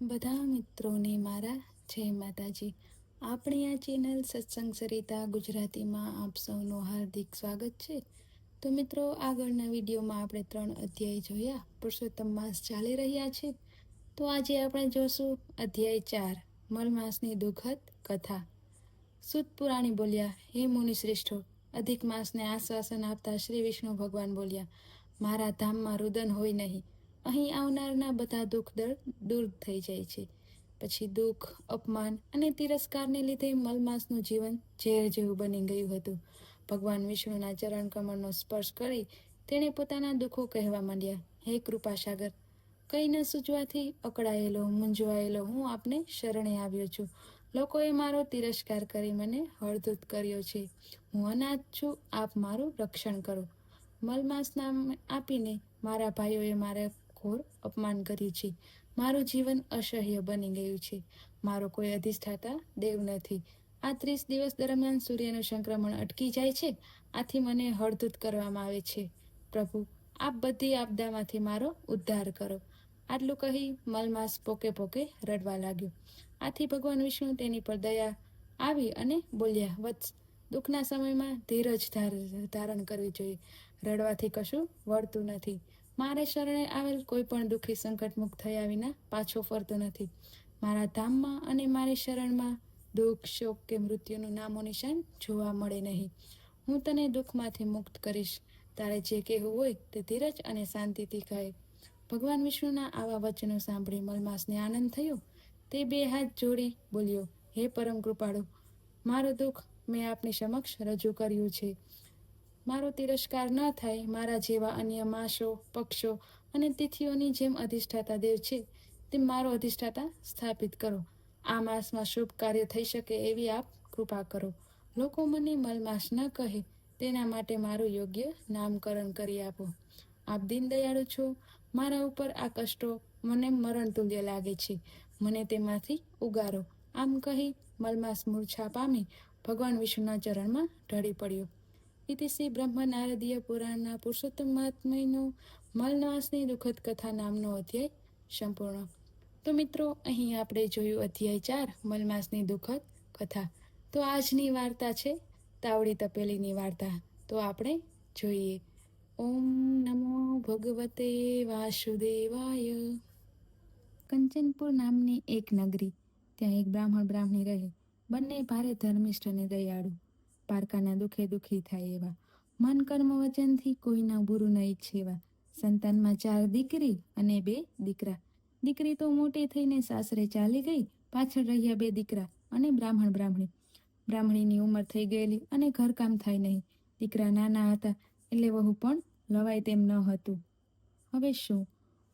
બધા મિત્રોને મારા જય માતાજી. આપણી આ ચેનલ સત્સંગ સરિતા ગુજરાતીમાં આપ સૌનું હાર્દિક સ્વાગત છે. તો મિત્રો, આગળના વિડીયોમાં આપણે 3 અધ્યાય જોયા. પુરુષોત્તમ માસ ચાલી રહ્યા છે. તો આજે આપણે જોશું અધ્યાય 4, મલમાસની દુઃખદ કથા. સુત પુરાણી બોલ્યા, હે મુનિ શ્રેષ્ઠો, અધિક માસને આશ્વાસન આપતા શ્રી વિષ્ણુ ભગવાન બોલ્યા, મારા ધામમાં રુદન હોય નહીં. અહીં આવનારના બધા દુઃખ દૂર થઈ જાય છે. પછી દુઃખ, અપમાન અને તિરસ્કારને લીધે મલમાસનું જીવન ઝેર જેવું બની ગયું હતું. ભગવાન વિષ્ણુના ચરણ કમળનો સ્પર્શ કરી તેણે પોતાના દુઃખો કહેવા માંડ્યા. હે કૃપાસાગર, કંઈ ન સૂચવાથી અકળાયેલો, મૂંઝવાયેલો હું આપને શરણે આવ્યો છું. લોકોએ મારો તિરસ્કાર કરી મને હળધૂત કર્યો છે. હું અનાથ છું, આપ મારું રક્ષણ કરો. મલમાસ નામ આપીને મારા ભાઈઓએ મારા ઘોર અપમાન કર્યું છે. મારું જીવન અસહ્ય બની ગયું છે. મારો કોઈ અધિષ્ઠાતા દેવ નથી. આ 30 દિવસ દરમિયાન સૂર્યનું સંક્રમણ અટકી જાય છે. આથી મને હળધૂત કરવામાં આવે છે. પ્રભુ, આપ બધી આપદામાંથી મારો ઉદ્ધાર કરો. આટલું કહી મલમાસ પોકે પોકે રડવા લાગ્યો. આથી ભગવાન વિષ્ણુ તેની પર દયા આવી અને બોલ્યા, વત્સ, દુઃખના સમયમાં ધીરજ ધારણ કરવી જોઈએ. રડવાથી કશું વળતું નથી. મારે શરણે આવેલ કોઈ પણ દુઃખી સંકટ મુક્ત થયા વિના પાછો ફરતો નથી. મારા ધામમાં અને મારી શરણમાં દુઃખ, શોક કે મૃત્યુનું નામો નિશાન જોવા મળે નહીં. હું તને દુઃખમાંથી મુક્ત કરીશ. તારે જે કહેવું હોય તે ધીરજ અને શાંતિથી કહે. ભગવાન વિષ્ણુના આવા વચનો સાંભળી મલમાસને આનંદ થયો. તે 2 હાથ જોડી બોલ્યો, હે પરમ કૃપાળુ, મારું દુઃખ મેં આપની સમક્ષ રજૂ કર્યું છે. મારો તિરસ્કાર ન થાય. મારા જેવા અન્ય માસો, પક્ષો અને તિથિઓની જેમ અધિષ્ઠાતા દેવ છે તેમ મારો અધિષ્ઠાતા સ્થાપિત કરો. આ માસમાં શુભ કાર્ય થઈ શકે એવી આપ કૃપા કરો. લોકો મને મલમાસ ન કહે તેના માટે મારું યોગ્ય નામકરણ કરી આપો. આપ દીનદયાળુ છો. મારા ઉપર આ કષ્ટો મને મરણ તુલ્ય લાગે છે. મને તેમાંથી ઉગારો. આમ કહી મલમાસ મૂર્છા પામી ભગવાન વિષ્ણુના ચરણમાં ઢળી પડ્યો. ઇતિ શ્રી બ્રહ્મ નારદીય પુરાણના પુરુષોત્તમ મહાત્મ્યનો મલમાસની દુઃખદ કથા નામનો અધ્યાય સંપૂર્ણ. તો મિત્રો, અહીં આપણે જોયું અધ્યાય 4, મલમાસની દુઃખદ કથા. તો આજની વાર્તા છે તાવડી તપેલીની વાર્તા. તો આપણે જોઈએ. ઓમ નમો ભગવતે વાસુદેવાય. કંચનપુર નામની એક નગરી. ત્યાં એક બ્રાહ્મણ બ્રાહ્મણી રહે. બંને ભારે ધર્મિષ્ઠ અને દયાળુ. પારકાના દુઃખે દુઃખી થાય એવા. મન કર્મ વચનથી કોઈના બુરું ન ઈચ્છે એવા. સંતાનમાં 4 દીકરી અને 2 દીકરા. દીકરી તો મોટી થઈને સાસરે ચાલી ગઈ. પાછળ રહ્યા 2 દીકરા અને બ્રાહ્મણ બ્રાહ્મણી. બ્રાહ્મણીની ઉંમર થઈ ગયેલી અને ઘરકામ થાય નહીં. દીકરા નાના હતા એટલે વહુ પણ લવાય તેમ ન હતું. હવે શું?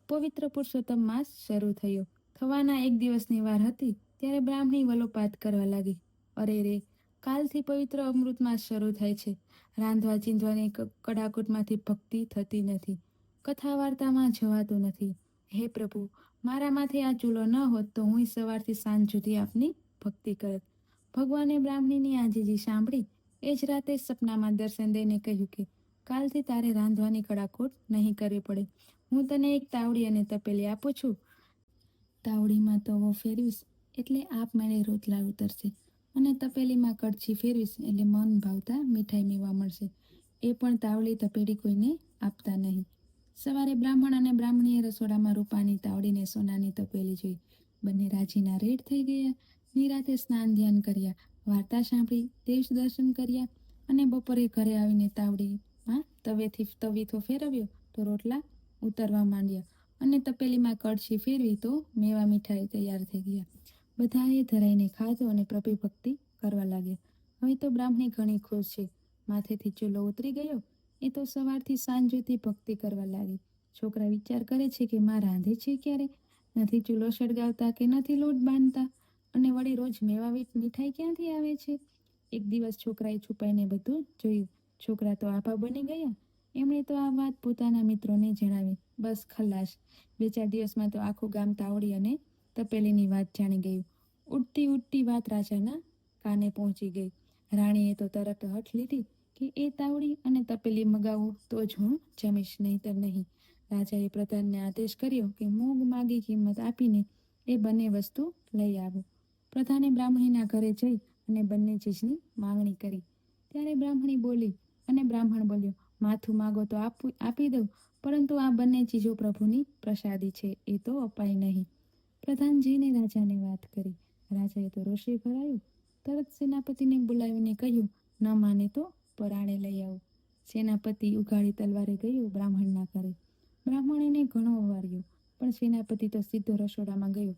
પવિત્ર પુરુષોત્તમ માસ શરૂ થયો. થવાના 1 દિવસની વાર હતી ત્યારે બ્રાહ્મણી વલોપાત કરવા લાગી. અરે રે, કાલથી પવિત્ર અમૃત માસ શરૂ થાય છે. રાંધવા ચીંધવાની કડાકૂટમાંથી ભક્તિ થતી નથી. કથા વાર્તામાં જવાતું નથી. હે પ્રભુ, મારા માથે આ ચૂલો ન હોત તો હું સવારથી સાંજ સુધી આપની ભક્તિ કરત. ભગવાને બ્રાહ્મણીની આજીજી સાંભળી એ જ રાતે સપનામાં દર્શન દઈને કહ્યું કે કાલથી તારે રાંધવાની કડાકૂટ નહીં કરવી પડે. હું તને એક તાવડી અને તપેલી આપું છું. તાવડીમાં તવો ફેરવીશ એટલે આપમેળે રોટલા ઉતરશે અને તપેલીમાં કડછી ફેરવીશ એટલે મન ભાવતા મીઠાઈ મેવા મળશે. એ પણ તાવડી તપેલી કોઈને આપતા નહીં. સવારે બ્રાહ્મણ અને બ્રાહ્મણીએ રસોડામાં રૂપાની તાવડીને સોનાની તપેલી જોઈ. બંને રાજીના રેડ થઈ ગયા. નિરાતે સ્નાન ધ્યાન કર્યા, વાર્તા સાંભળી, દેશ દર્શન કર્યા અને બપોરે ઘરે આવીને તાવડીમાં તવીથો ફેરવ્યો તો રોટલા ઉતરવા માંડ્યા અને તપેલીમાં કડછી ફેરવી તો મેવા મીઠાઈ તૈયાર થઈ ગયા. બધાએ ધરાઈને ખાધું અને પ્રભુભક્તિ કરવા લાગ્યા. હવે તો બ્રાહ્મણી ઘણી ખુશ છે. માથેથી ચૂલો ઉતરી ગયો. એ તો સવારથી સાંજ સુધી ભક્તિ કરવા લાગી. છોકરા વિચાર કરે છે કે માં રાંધે છે ક્યારે? નથી ચૂલો સળગાવતા કે નથી લોટ બાંધતા, અને વળી રોજ મેવા મીઠાઈ ક્યાંથી આવે છે? એક દિવસ છોકરાએ છુપાઈને બધું જોયું. છોકરા તો આભા બની ગયા. એમણે તો આ વાત પોતાના મિત્રોને જણાવી. બસ ખલ્લાસ. 2-4 દિવસમાં તો આખું ગામ તાવડી અને તપેલીની વાત જાણી ગયું. ઉડતી ઉડતી વાત રાજાના કાને પહોંચી ગઈ. રાણીએ તો તરત હઠ લીધી કે એ તાવડી અને તપેલી મગાવું તો જ હું જમીશ, નહીંતર નહીં. રાજાએ પ્રધાનને આદેશ કર્યો કે મૂગ માગી કિંમત આપીને એ બંને વસ્તુ લઈ આવો. પ્રધાને બ્રાહ્મણીના ઘરે જઈ અને બંને ચીજની માંગણી કરી. ત્યારે બ્રાહ્મણી બોલી અને બ્રાહ્મણ બોલ્યો, માથું માગો તો આપી દઉં, પરંતુ આ બંને ચીજો પ્રભુની પ્રસાદી છે, એ તો અપાય નહીં. પ્રધાનજીને રાજાને વાત કરી. રાજાએ તો રોષે ભરાયું. તરત સેનાપતિને બોલાવીને કહ્યું, ન માને તો પરાણે લઈ આવો. સેનાપતિ ઉઘાડી તલવારે ગયો બ્રાહ્મણના ઘરે. બ્રાહ્મણ એને ઘણો વાર્યો, પણ સેનાપતિ તો સીધો રસોડામાં ગયો.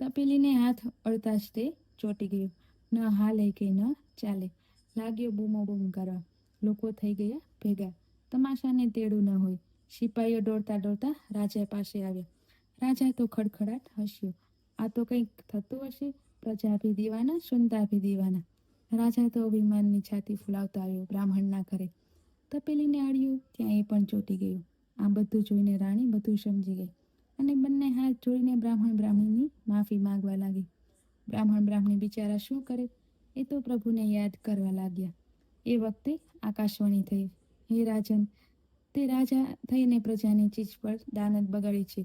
તપેલીને હાથ અડતા જ તે ચોંટી ગયો. ન હાલે કે ન ચાલે. લાગ્યો બૂમો બૂમ કરવા. લોકો થઈ ગયા ભેગા. તમાશાને તેડું ન હોય. સિપાહીઓ દોડતા દોડતા રાજા પાસે આવ્યા. રાજા તો ખડખડાટ હસ્યો. આ તો કંઈક થતું હશે. પ્રજા ભી દીવાના, સુનતા ભી દીવાના. રાજા તો અભિમાનની છાતી ફૂલાવતો આવ્યો બ્રાહ્મણના ઘરે. તપેલીને અડ્યું ત્યાં એ પણ ચોંટી ગયું. આ બધું જોઈને રાણી બધું સમજી ગઈ અને બંને હાથ જોડીને બ્રાહ્મણીની માફી માંગવા લાગી. બ્રાહ્મણી બિચારા શું કરે? એ તો પ્રભુને યાદ કરવા લાગ્યા. એ વખતે આકાશવાણી થઈ, હે રાજન, તે રાજા થઈને પ્રજાની ચીજ પર દાનત બગાડી છે,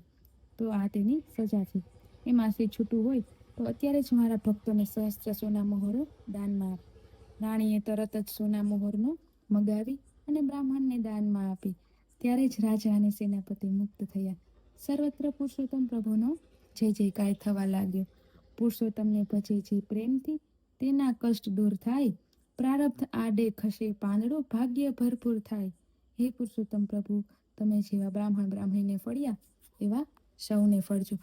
તો આ તેની સજા છે. એમાંથી છૂટું હોય તો અત્યારે જ મારા ભક્તોને સહસ્ત્ર સોના મોહરો દાનમાં આપ. રાણીએ તરત જ સોના મોહરનો મગાવી અને બ્રાહ્મણને દાનમાં આપી. ત્યારે જ રાજા અને સેનાપતિ મુક્ત થયા. સર્વત્ર પુરુષોત્તમ પ્રભુનો જય જયકાર થવા લાગ્યો. પુરુષોત્તમને ભજે જે પ્રેમથી, તેના કષ્ટ દૂર થાય. પ્રારબ્ધ આડે ખસે પાંદડો, ભાગ્ય ભરપૂર થાય. હે પુરુષોત્તમ પ્રભુ, તમે જેવા બ્રાહ્મણીને ફળ્યા એવા સૌને ફળજો.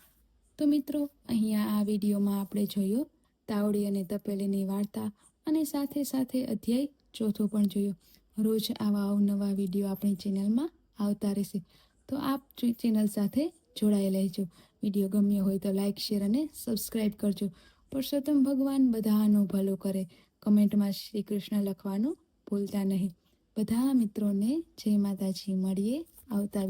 તો મિત્રો, અહીંયા આ વિડીયોમાં આપણે જોયો તાવડી અને તપેલીની વાર્તા અને સાથે સાથે અધ્યાય ચોથો પણ જોયો. રોજ આવા અવનવા વિડીયો આપણી ચેનલમાં આવતા રહેશે, તો આપ ચેનલ સાથે જોડાયેલા રહેજો. વિડીયો ગમ્યો હોય તો લાઈક, શેર અને સબસ્ક્રાઈબ કરજો. પુરુષોત્તમ ભગવાન બધાનો ભલો કરે. કમેન્ટમાં શ્રી કૃષ્ણ લખવાનું ભૂલતા નહીં. બધા મિત્રોને જય માતાજી. મળીએ આવતા